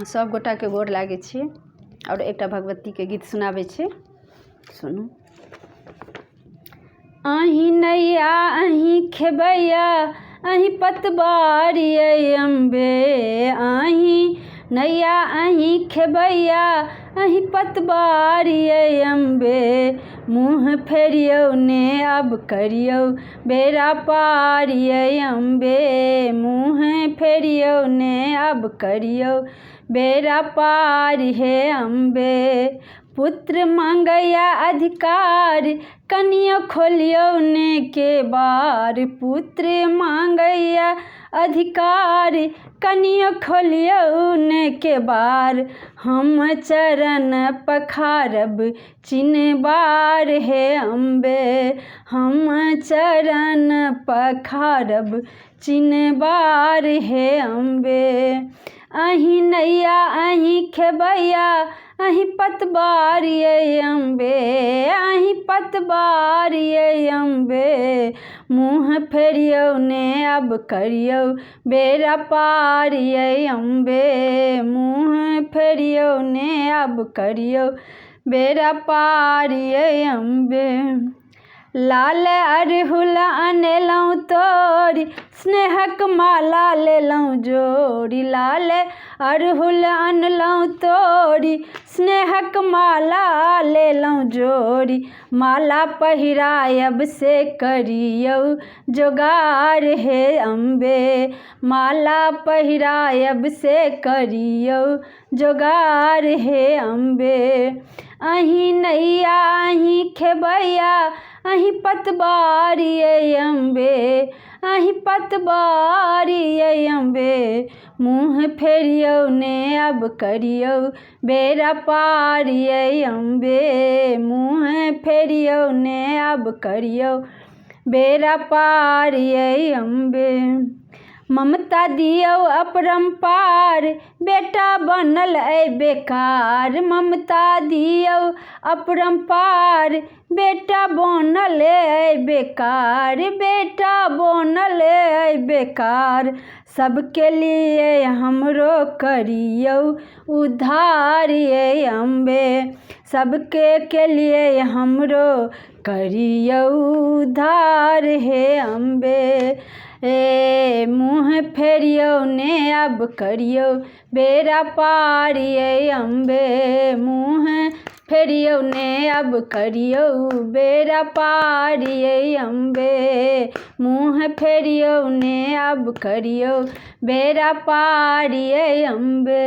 सब गोटा के गोर लागे छी और एक भगवती के गीत सुनाबे छी। सुनू। अही नैया अही खेबैया अही पतवारी अम्बे, अही नैया अही खेबैया अही पतवारी अम्बे, मुँह फेरियौ ने अब करियौ बेरा पारी अम्बे, मुँह फेरियौ ने अब करियौ बेरा पारी हे अम्बे। पुत्र मांगैया अधिकार कनिया खोलियौ ने के बार, पुत्र मांगैया अधिकार कनिया खोलियौ ने के बार, हम चरण पखारब चिन्हबार हे अम्बे, हम चरण पखारब चिन्हबार हे अम्बे। अही नैया अही खेबैया अही पतवारी अम्बे, अही पतवारी अम्बे, मुँह फेरियौ ने अब करियौ बेरा पारी अम्बे, मुँह फेरियौ ने अब करियौ बेरा पारी अम्बे। लाल अरहुल अनलहुँ तोरी स्नेहक माला लेलहुँ जोड़ी, लाल अरहुल अनलहुँ तोरी स्नेहक माला लेलहुँ जोड़ी, माला पहिरायब से करियौ जोगार हे अम्बे, माला पहिरायब से करियौ जोगार हे अम्बे। अही नैया अही खेबैया अही पतवारी अम्बे, अही पतवारी अम्बे, मुँह फेरियौ ने अब करियौ बेरा पारी अम्बे, मुँह फेरियौ ने अब करियौ बेरा पारी अम्बे। ममता दियौ अपरम्पार बेटा बनल बेकार, ममता दियौ अपरम्पार बेटा बनल बेकार, बेटा बनल बेकार, सबके लिए हमरो करियौ उद्धार अम्बे, सबके के लिए हमरो करियौ उद्धार हे अम्बे। ए मुँह फेरियौ ने अब करियौ बेरा पारी अम्बे, मुँह फेरियौ ने अब करियौ बेरा पारी अम्बे, मुँह फेरियौ ने अब करियौ बेरा पारी अम्बे।